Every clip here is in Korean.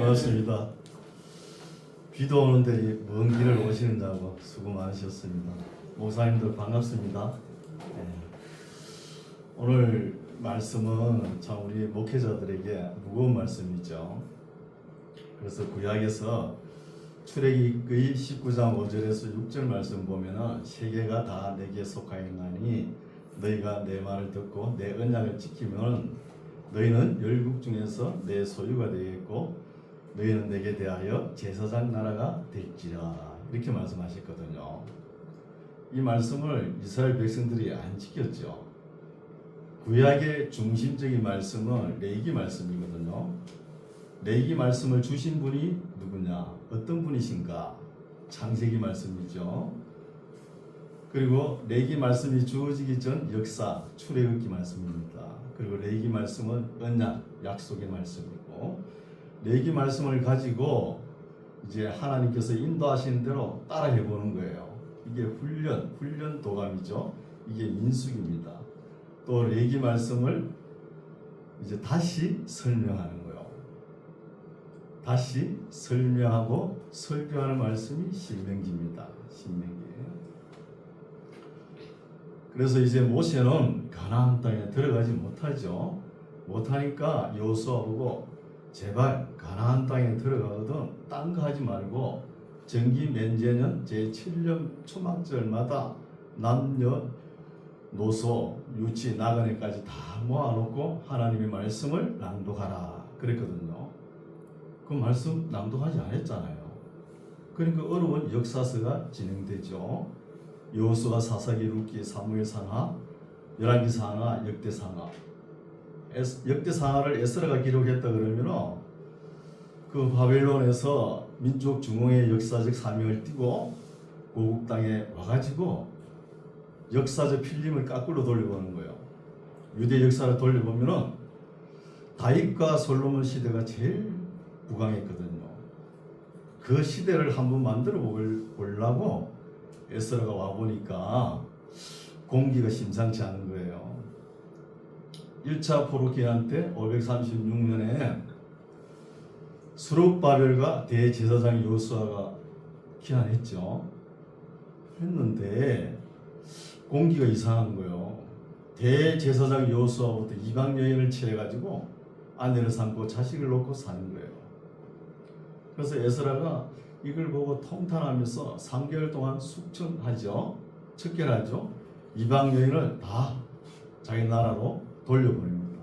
반갑습니다. 비도 오는데 먼 길을 오시느냐고 수고 많으셨습니다. 목사님들 반갑습니다. 네. 오늘 말씀은 참 우리 목회자들에게 무거운 말씀이죠. 그래서 구약에서 출애굽기 19장 5절에서 6절 말씀 보면은 세계가 다 내게 속하였나니 너희가 내 말을 듣고 내 언약을 지키면 너희는 열국 중에서 내 소유가 되겠고 너희는 내게 대하여 제사장 나라가 될지라 이렇게 말씀하셨거든요. 이 말씀을 이스라엘 백성들이 안 지켰죠. 구약의 중심적인 말씀은 레위기 말씀이거든요. 레위기 말씀을 주신 분이 누구냐? 어떤 분이신가? 창세기 말씀이죠. 그리고 레위기 말씀이 주어지기 전 역사, 출애굽기 말씀입니다. 그리고 레위기 말씀은 언약, 약속의 말씀이고 레위기 말씀을 가지고 이제 하나님께서 인도하시는 대로 따라해 보는 거예요. 이게 훈련 도감이죠. 이게 민수기입니다. 또 레위기 말씀을 이제 다시 설명하는 거예요. 다시 설명하고 설교하는 말씀이 신명기입니다. 신명기. 그래서 이제 모세는 가나안 땅에 들어가지 못하죠. 못하니까 여호수아 보고 제발 가나안 땅에 들어가거든 딴 거 하지 말고 정기 면제년 제7년 초막절마다 남녀 노소 유치 나그네까지 다 모아놓고 하나님의 말씀을 낭독하라 그랬거든요. 그 말씀 낭독하지 않았잖아요. 그러니까 어려운 역사서가 진행되죠. 여호수아, 사사기, 룻기, 사무엘 상하, 열왕기 상하, 역대 상하. 역대 상하를 에스라가 기록했다 그러면은 그 바벨론에서 민족 중흥의 역사적 사명을 띠고 고국 땅에 와가지고 역사적 필름을 거꾸로 돌려보는 거예요. 유대 역사를 돌려보면은 다윗과 솔로몬 시대가 제일 부강했거든요. 그 시대를 한번 만들어 보려고 에스라가 와 보니까 공기가 심상치 않은 거예요. 1차 포로기한 때 536년에 수룹바벨과 대제사장 여호수아가 기한했죠. 했는데 공기가 이상한 거예요. 대제사장 여호수아부터 이방 여인을 취해가지고 아내를 삼고 자식을 놓고 사는 거예요. 그래서 에스라가 이걸 보고 통탄하면서 3개월 동안 숙청하죠. 척결하죠. 이방 여인을 다 자기 나라로 돌려보냅니다.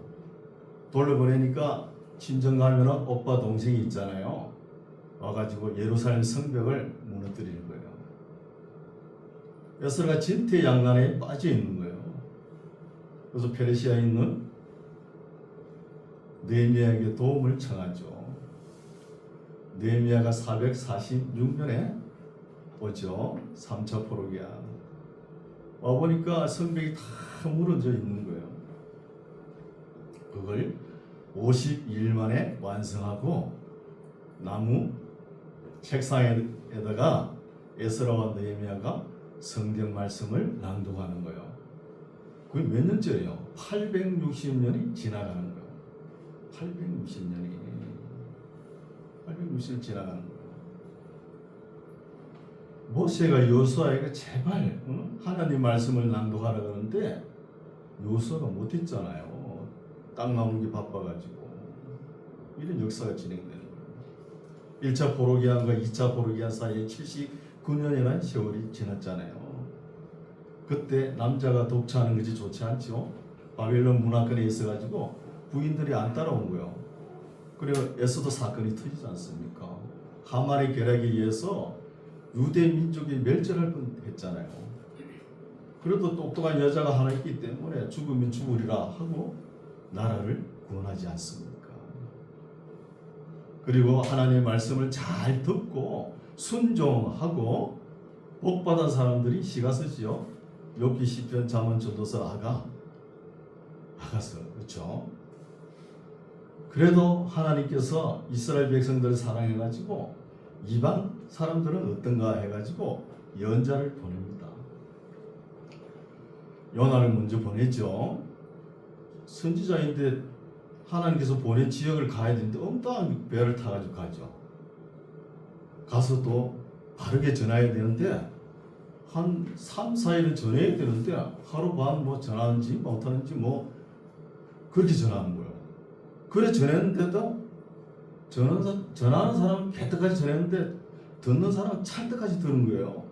돌려보내니까 친정 가면은 오빠 동생이 있잖아요. 와가지고 예루살렘 성벽을 무너뜨리는 거예요. 에스라가 진퇴양난에 빠져 있는 거예요. 그래서 페르시아에 있는 느헤미야에게 도움을 청하죠. 느헤미야가 446년에 오죠. 3차 포로기야. 와보니까 성벽이 다 무너져 있는 거예요. 그걸 52일 만에 완성하고 나무 책상에다가 에스라와 느헤미야가 성경 말씀을 낭독하는 거예요. 그게 몇 년째예요? 860년이 지나가는 거예요. 860년이 지나가는 거예요. 모세가 여호수아에게 제발 하나님 말씀을 낭독하라 그러는데 여호수아가 못했잖아요. 땅 나오는 게 바빠가지고. 이런 역사가 진행되는 거예요. 1차 포로기한과 2차 포로기한 사이에 79년이라는 세월이 지났잖아요. 그때 남자가 독차하는 것이 좋지 않죠. 바벨론 문화권에 있어가지고 부인들이 안 따라온 거예요. 그리고 에스더 사건이 터지지 않습니까? 하만의 계략에 의해서 유대 민족이 멸절할 뻔했잖아요. 그래도 똑똑한 여자가 하나 있기 때문에 죽으면 죽으리라 하고 나라를 구원하지 않습니까? 그리고 하나님의 말씀을 잘 듣고 순종하고 복받은 사람들이 시가 쓰지요. 욥기, 시편, 잠언, 전도서, 아가서 그렇죠. 그래도 하나님께서 이스라엘 백성들을 사랑해가지고 이방 사람들은 어떤가 해가지고 연자를 보냅니다. 요나를 먼저 보냈죠. 선지자인데 하나님께서 보낸 지역을 가야 되는데 엉뚱한 배를 타가지고 가죠. 가서 또 바르게 전해야 되는데 한 3, 4일은 전해야 되는데 하루 반 뭐 전하는지 못하는지 뭐 그렇게 전하는 거예요. 그래 전했는데도 전하는 사람은 개떡까지 전했는데 듣는 사람은 찰떡까지 듣는 거예요.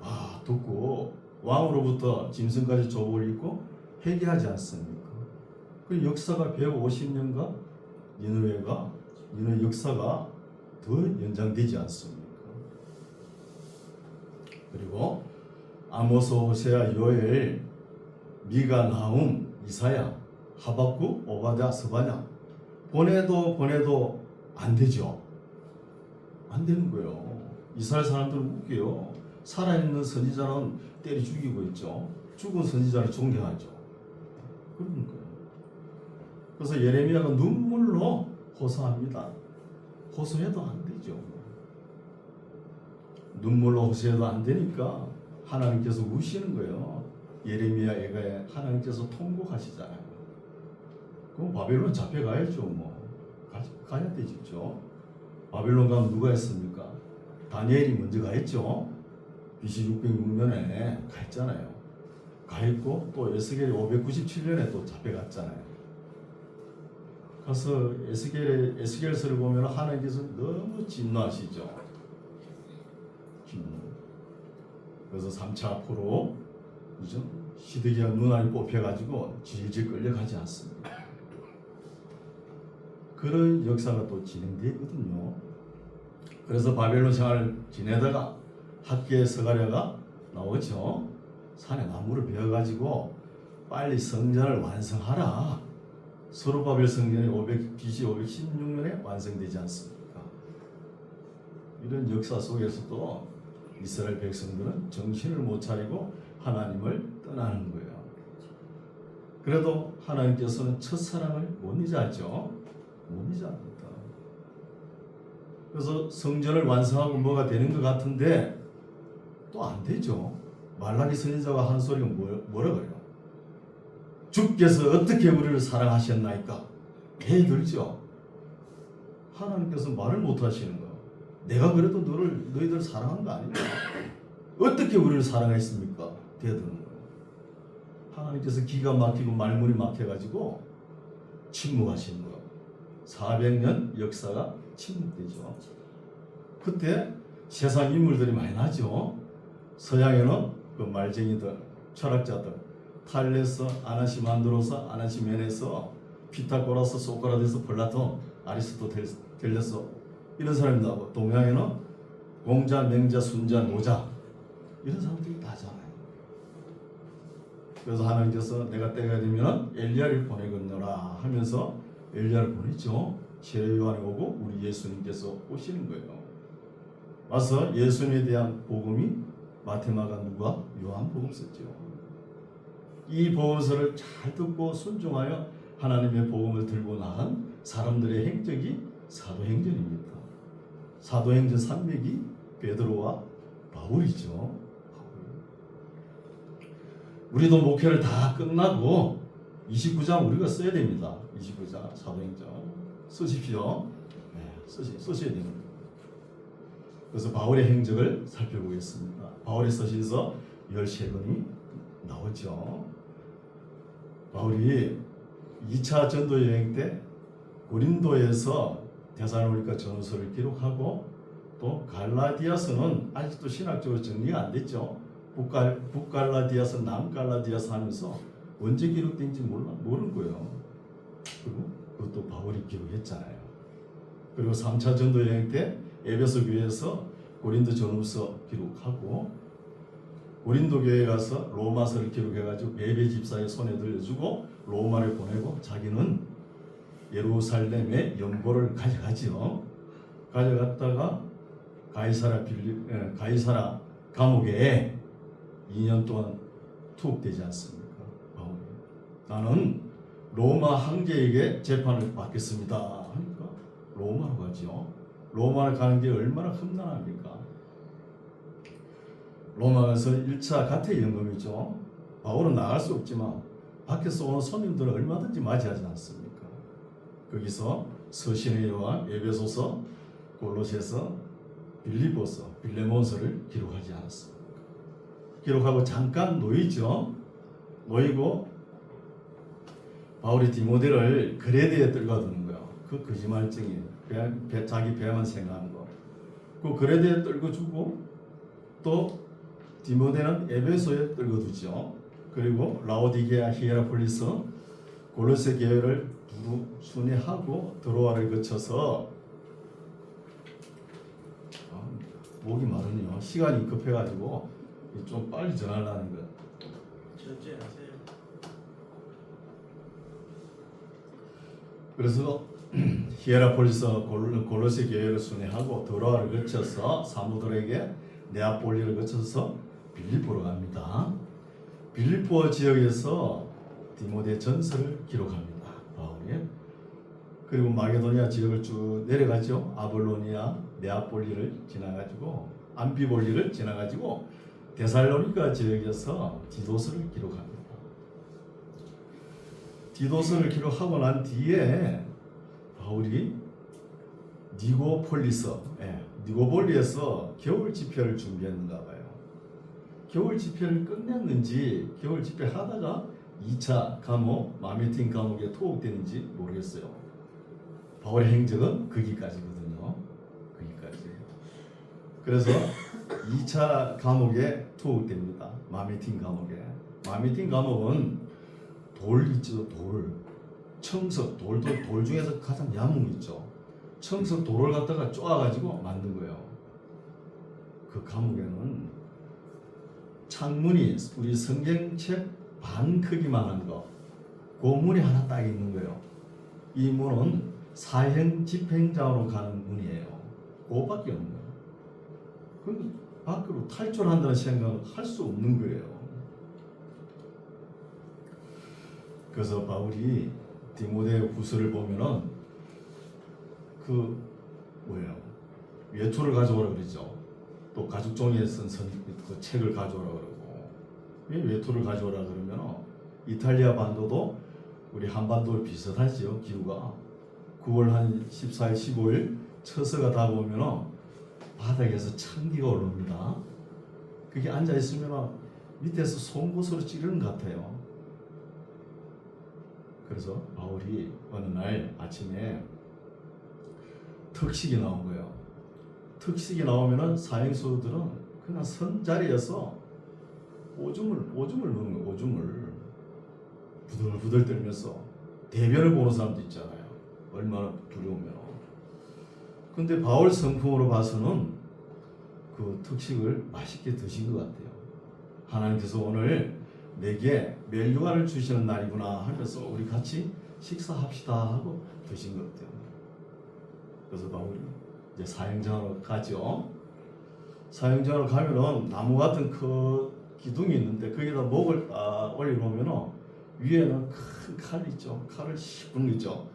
아, 듣고 왕으로부터 짐승까지 조복을 입고 회개하지 않습니까? 그 역사가 150년간 니느웨 역사가 더 연장되지 않습니까? 그리고 아모스, 호세아, 요엘, 미가, 나훔, 이사야, 하박국, 오바댜, 스바냐 보내도 안 되죠. 안 되는 거예요. 이스라엘 사람들은 웃겨요. 살아있는 선지자는 때려 죽이고 있죠. 죽은 선지자를 존경하죠. 그런 거예요. 그래서 예레미야가 눈물로 호소합니다. 호소해도 안 되죠. 눈물로 호소해도 안 되니까 하나님께서 우시는 거예요. 예레미야 애가에 하나님께서 통곡하시잖아요. 그럼 바벨론 잡혀가야죠. 뭐 가야 되죠. 바벨론 가면 누가 했습니까? 다니엘이 먼저 가했죠. BC 606년에 가했잖아요. 가했고 또 에스겔이 597년에 또 잡혀갔잖아요. 가서 에스겔서를 보면 하나님께서 너무 진노하시죠. 그래서 3차 포로 시드기야 눈알이 뽑혀가지고 질질 끌려가지 않습니다. 그런 역사가 또 진행되거든요. 그래서 바벨론 생활을 지내다가 학계의 스가랴가 나오죠. 산에 나무를 베어가지고 빨리 성전을 완성하라. 스룹바벨 성전이 BC 516년에 완성되지 않습니까? 이런 역사 속에서도 이스라엘 백성들은 정신을 못 차리고 하나님을 떠나는 거예요. 그래도 하나님께서는 첫사랑을 못 잊었죠. 못 잊습니다. 그래서 성전을 완성하고 뭐가 되는 것 같은데 또 안 되죠. 말라기 선지자가 한 소리가 뭐라 그래요? 주께서 어떻게 우리를 사랑하셨나이까? 개들죠. 하나님께서 말을 못 하시는 거예요. 내가 그래도 너희들 사랑한 거 아니냐? 어떻게 우리를 사랑했습니까? 대드는 거예요. 하나님께서 기가 막히고 말문이 막혀가지고 침묵하시는 거예요. 400년 역사가 침묵되죠. 그때 세상 인물들이 많이 나죠. 서양에는 그 말쟁이들, 철학자들, 탈레스, 아나시만드로스, 아나시메네스, 피타고라스, 소크라테스, 플라톤, 아리스토텔레스 이런 사람이 나오고, 동양에는 공자, 맹자, 순자, 노자 이런 사람들이 나잖아요. 그래서 하나님께서 내가 때가 되면 엘리야를 보내겠노라 하면서 엘리야를 보냈죠. 세례 요한이 오고 우리 예수님께서 오시는 거예요. 와서 예수님에 대한 복음이 마테마가 누가? 요한복음 썼죠. 이 복음서를 잘 듣고 순종하여 하나님의 복음을 들고 나간 사람들의 행적이 사도행전입니다. 사도행전 산맥이 베드로와 바울이죠. 우리도 목회를 다 끝나고 29장 우리가 써야 됩니다. 29장 사도행전 쓰십시오. 네, 쓰셔야 됩니다. 그래서 바울의 행적을 살펴보겠습니다. 바울의 서신서 13권이 나오죠. 바울이 2차 전도 여행 때 고린도에서 데살로니가 전서를 기록하고 또 갈라디아서는 아직도 신학적으로 정리가 안 됐죠. 북갈라디아서, 남갈라디아서 하면서 언제 기록된지 모르는 거예요. 그리고 그것도 바울이 기록했잖아요. 그리고 3차 전도 여행 때 에베소 교회에서 고린도 전후서 기록하고 고린도 교회에 가서 로마서를 기록해가지고 베베 집사의 손에 들려주고 로마를 보내고 자기는 예루살렘에 연고를 가져가지요. 가져갔다가 가이사라 감옥에 2년 동안 투옥되지 않습니까? 바울이 나는 로마 황제에게 재판을 받겠습니다 하니까 로마로 가죠. 로마를 가는 게 얼마나 험난합니까? 로마 가서 1차 가택 연금이죠. 바울은 나갈 수 없지만 밖에서 오는 손님들은 얼마든지 맞이하지 않습니까? 거기서 서신의 요한, 에베소서, 골로새서, 빌립보서, 빌레몬서를 기록하지 않았습니다. 기록하고 잠깐 놓이죠. 놓이고 바울이 디모데를 그레데에 떨궈두는 거예요. 그 거짓말쟁이 자기 배만 생각하는 거. 그 그레데에 떨궈주고 또 디모데는 에베소에 떨궈두죠. 그리고 라오디게아, 히에라폴리스, 골로새 교회를 두루 순회하고 드로아를 거쳐서 목이 마르네요. 시간이 급해가지고 좀 빨리 전하려는 거. 천천히 하세요. 그래서 히에라폴리스 골로새 교회를 순회하고 드로아를 거쳐서 사무들에게 네아폴리를 거쳐서 빌립보로 갑니다. 빌립보 지역에서 디모데 전서를 기록합니다. 바울이. 그리고 마게도니아 지역을 쭉 내려가죠. 아볼로니아, 네아폴리를 지나가지고 암피볼리를 지나가지고 데살로니가 지역에서 디도서를 기록합니다. 디도서를 기록하고 난 뒤에 바울이 니고폴리에서 겨울 집회를 준비했는가 봐요. 겨울 집회를 끝냈는지 겨울 집회 하다가 2차 감옥, 마메틴 감옥에 투옥되는지 모르겠어요. 바울의 행적은 거기까지거든요. 거기까지. 그래서 2차 감옥에 투옥됩니다. 마메틴 감옥에. 마메틴 감옥은 돌 있죠. 돌. 청석, 돌 중에서 가장 야문 있죠. 청석 돌을 갖다가 쪼아가지고 만든 거예요. 그 감옥에는 창문이 우리 성경책 반 크기만한 거, 그 문이 하나 딱 있는 거예요. 이 문은 사형 집행장으로 가는 문이에요. 그거밖에 없는 거예요. 그 밖으로 탈출한다는 생각을 할 수 없는 거예요. 그래서 바울이 디모데 후서를 보면은 외투를 가져오라 그러죠. 또 가죽종이에 쓴 그 책을 가져오라 그러고. 왜 외투를 가져오라 그러면 이탈리아 반도도 우리 한반도와 비슷하지요. 기후가 9월 한 14일 15일 처서가 다 보면 바닥에서 찬기가 올라옵니다. 그게 앉아 있으면 밑에서 송곳으로 찌르는 것 같아요. 그래서 바울이 어느 날 아침에 특식이 나온 거예요. 특식이 나오면은 사형수들은 그냥 선 자리에서 오줌을 누는 거예요. 오줌을 부들부들 떨면서 대변을 보는 사람도 있잖아요. 얼마나 두려우면. 근데 바울 성품으로 봐서는 그 특식을 맛있게 드신 것 같아요. 하나님께서 오늘 내게 멜류관을 주시는 날이구나 하면서 우리 같이 식사합시다 하고 드신 것 같아요. 그래서 바울이 이제 사형장으로 가죠. 사형장으로 가면은 나무 같은 그 기둥이 있는데 거기다 목을 딱 올려놓으면 위에는 큰 칼이 있죠. 칼을 씹은 있죠.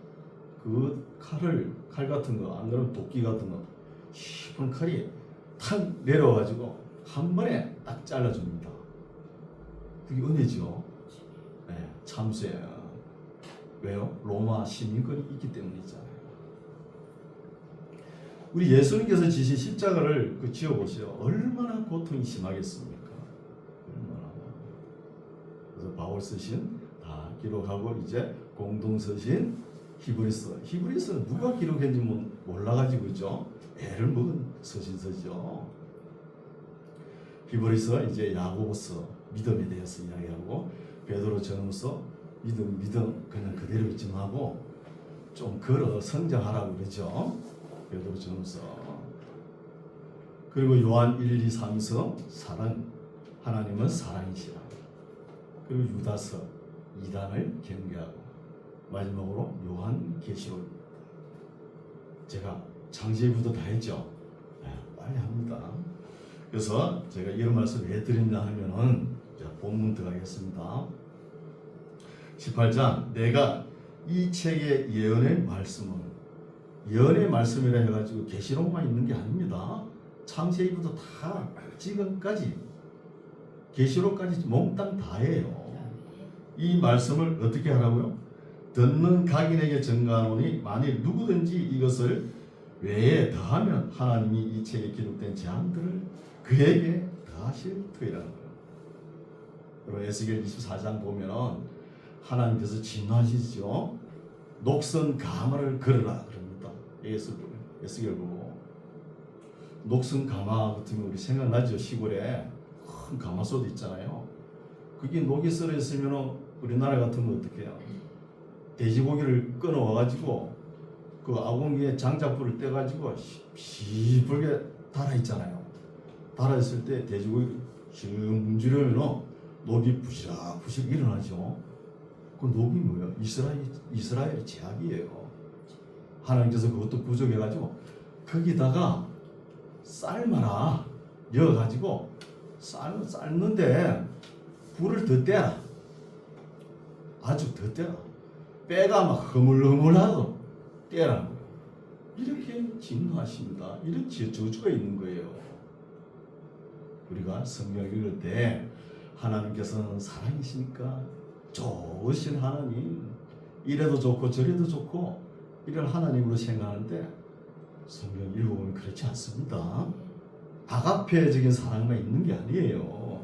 그 칼 같은 거, 안 그러면 도끼 같은 거 씹은 칼이 탁 내려와가지고 한 번에 딱 잘라줍니다. 그게 은혜죠. 네, 참수예요. 왜요? 로마 시민권이 있기 때문이잖아요. 우리 예수님께서 지신 십자가를 지어보세요. 얼마나 고통이 심하겠습니까? 얼마나. 그래서 바울 서신 다 기록하고 이제 공동 서신 히브리서는 누가 기록했는지 몰라가지고 있죠. 애를 먹은 서신서죠. 히브리서 이제 야고보서 믿음에 대해서 이야기하고 베드로 전후서 믿음 그냥 그대로 있지 말고 좀 걸어 성장하라고 그러죠. 베드로 전후서. 그리고 요한 1, 2, 3서 사랑, 하나님은 사랑이시라. 그리고 유다서 2단을 경계하고 마지막으로 요한 계시록. 제가 창세기부터 다 했죠. 네, 빨리 합니다. 그래서 제가 이런 말씀 왜 드리냐 하면은 본문 들어가겠습니다. 18장 내가 이 책의 예언의 말씀이라 해가지고 계시록만 있는 게 아닙니다. 창세기부터 다 지금까지 계시록까지 몽땅 다예요. 이 말씀을 어떻게 하라고요? 듣는 각인에게 전가하노니 만일 누구든지 이것을 외에 더하면 하나님이 이 책에 기록된 재앙들을 그에게 더하실 터이라는 거예요. 그리고 에스겔 24장 보면은 하나님께서 진노하시죠. 녹슨 가마를 걸으라 그럽니다. 에스겔 보고 녹슨 가마 같으면 우리 생각나죠. 시골에 큰 가마솥 있잖아요. 그게 녹이 썰어 있으면 우리나라 같으면 어떻게 해요? 돼지고기를 끊어 와가지고 그 아궁이에 장작불을 떼가지고 시뻘게 달아 있잖아요. 달아 있을 때 돼지고기 슥 문지르면 녹이 부시락부시락 일어나죠. 그 녹이 뭐예요? 이스라엘의 제약이에요. 하나님께서 그것도 부족해가지고 거기다가 삶아라 넣어가지고 삶는데 불을 더 떼라. 아주 더 떼라. 빼가 막 흐물흐물하고 떼라는 거예요. 이렇게 진노하십니다. 이런 저주가 있는 거예요. 우리가 성경 읽을 때 하나님께서는 사랑이시니까 좋으신 하나님, 이래도 좋고 저래도 좋고 이런 하나님으로 생각하는데 성경 읽어보면 그렇지 않습니다. 아가페적인 사랑만 있는 게 아니에요.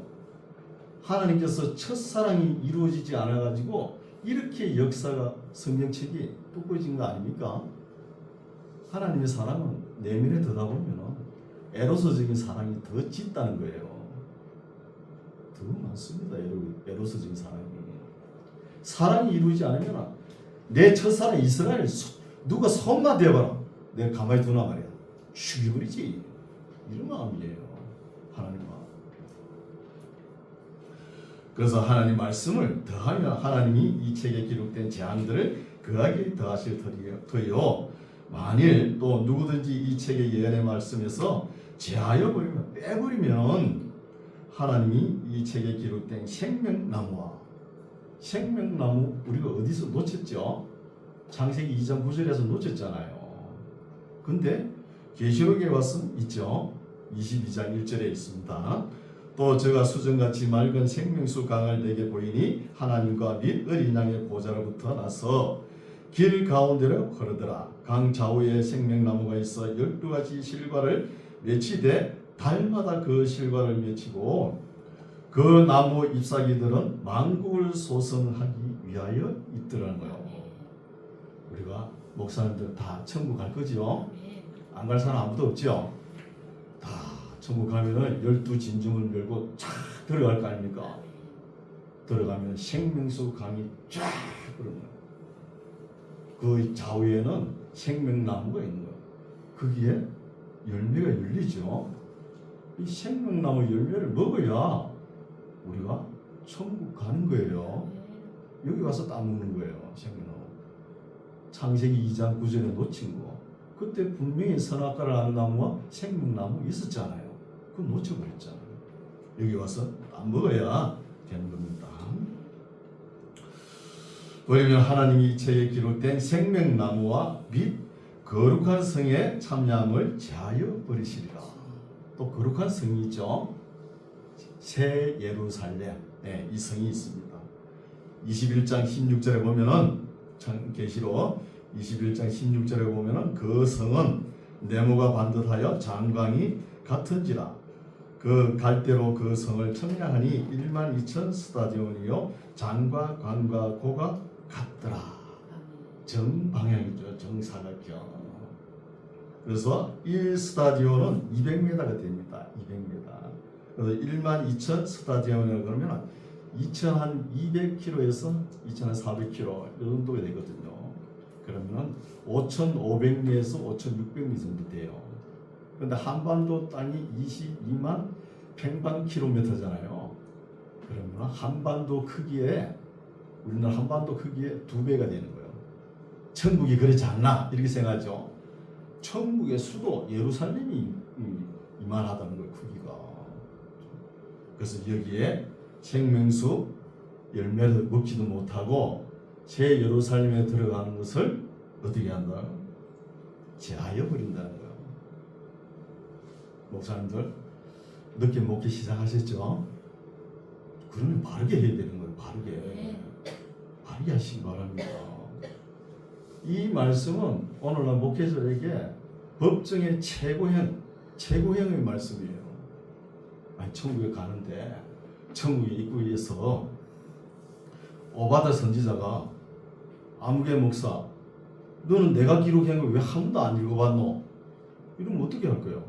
하나님께서 첫사랑이 이루어지지 않아가지고 이렇게 역사가 성경책이 돋보여진 거 아닙니까? 하나님의 사랑은 내면에 들다 보면 에로서적인 사랑이 더 짙다는 거예요. 더 많습니다. 에로서적인 사랑이. 사랑이 이루어지지 않으면 내 첫사랑 이스라엘 누가 손만 대봐라. 내가 가만히 두나 말이야. 죽여버리지. 이런 마음이에요. 하나님 마음. 그래서 하나님 말씀을 더하면 하나님이 이 책에 기록된 재앙들을 그에게 더하실 터이요. 만일 또 누구든지 이 책의 예언의 말씀에서 제하여 버리면 빼버리면 하나님이 이 책에 기록된 생명나무 우리가 어디서 놓쳤죠? 창세기 2장 9절에서 놓쳤잖아요. 근데 계시록에 와서 있죠. 22장 1절에 있습니다. 또 저가 수정같이 맑은 생명수 강을 내게 보이니 하나님과 및 어린 양의 보좌로부터 나서 길 가운데로 걸으더라. 강 좌우에 생명나무가 있어 12가지 실과를 맺히되 달마다 그 실과를 맺히고 그 나무 잎사귀들은 만국을 소성하기 위하여 있더라는 거예요. 우리가 목사님들 다 천국 갈 거죠? 안 갈 사람 아무도 없죠? 다 천국 가면은 12진중을 열고 쫙 들어갈 거 아닙니까? 들어가면 생명수 강이 쫙 흐르는 거예요. 그 좌우에는 생명나무가 있는 거예요. 거기에 열매가 열리죠. 이 생명나무 열매를 먹어야 우리가 천국 가는 거예요. 여기 와서 따먹는 거예요. 생명나무. 창세기 2장 9절에 놓친 거. 그때 분명히 선악과를 아는 나무와 생명나무 있었잖아요. 그거 놓쳐버렸잖아요. 여기 와서 안 먹어야 되는 겁니다. 왜냐면 하나님이 이 책에 기록된 생명나무와 및 거룩한 성에 참여함을 제하여 버리시리라. 또 거룩한 성이 있죠. 새 예루살렘. 네, 이 성이 있습니다. 21장 16절에 보면은 계시록 21장 16절에 보면은 그 성은 네모가 반듯하여 장광이 같은지라. 그 갈대로 그 성을 청량하니 12,000 스타디온이요 장과 광과 고가 같더라. 정방향이죠. 정사각형. 그래서 1스타디온은 200m가 됩니다. 200m. 그래서 12,000 스타디온이라고 그러면 2,200km에서 2,400km 이 정도가 되거든요. 그러면 5,500리에서 5,600리 정도 돼요. 그런데 한반도 땅이 22만 평방킬로미터잖아요. 그러면 한반도 크기에 우리나라 한반도 크기의 2배가 되는 거예요. 천국이 그렇지 않나 이렇게 생각하죠. 천국의 수도 예루살렘이 이만하다는 거예요. 크기가. 그래서 여기에 생명수 열매를 먹지도 못하고 새 예루살렘에 들어가는 것을 어떻게 한다? 제하여 버린다는 거예요. 목사님들 늦게 먹기 시작하셨죠? 그러면 바르게 해야 되는 거예요. 바르게 하시기 바랍니다. 이 말씀은 오늘날 목회자에게 법정의 최고형의 말씀이에요. 아니, 천국에 가는데 천국의 입구에서 오바다 선지자가 아무개 목사, 너는 내가 기록한 거 왜 한 번도 안 읽어봤노? 이러면 어떻게 할 거예요?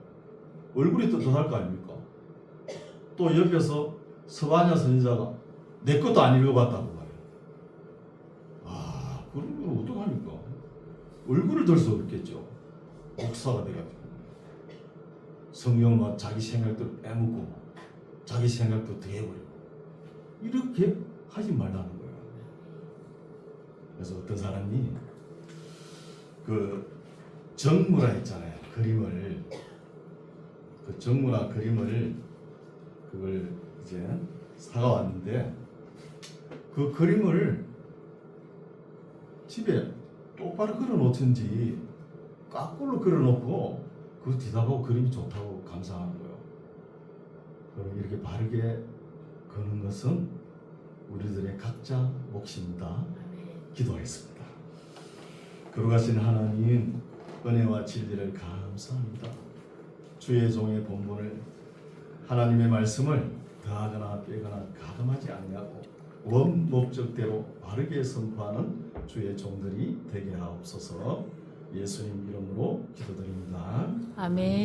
얼굴이 떳떳할 거 아닙니까? 또 옆에서 서바냐 선지자가 내 것도 안 읽어봤다고 말해요. 아, 그러면 어떡합니까? 얼굴을 들 수 없겠죠. 목사가 돼가지고 성경을 막 자기 생각대로 빼먹고 자기 생각도 더해버리고 이렇게 하지 말라는 거예요. 그래서 어떤 사람이 그 정무라 했잖아요. 그림을 그 정무라 그림을 그걸 이제 사가 왔는데 그 그림을 집에 똑바로 그려놓든지 까꿀로 그려놓고 그 뒤다보고 그림이 좋다고 감상하는 거예요. 그럼 이렇게 바르게 그는 것은 우리들의 각자 몫입니다. 기도하겠습니다. 거룩하신 하나님, 은혜와 진리를 감사합니다. 주의 종의 본분을 하나님의 말씀을 더하거나 빼거나 가감하지 아니하고 원 목적대로 바르게 선포하는 주의 종들이 되게 하옵소서. 예수님 이름으로 기도드립니다. 아멘.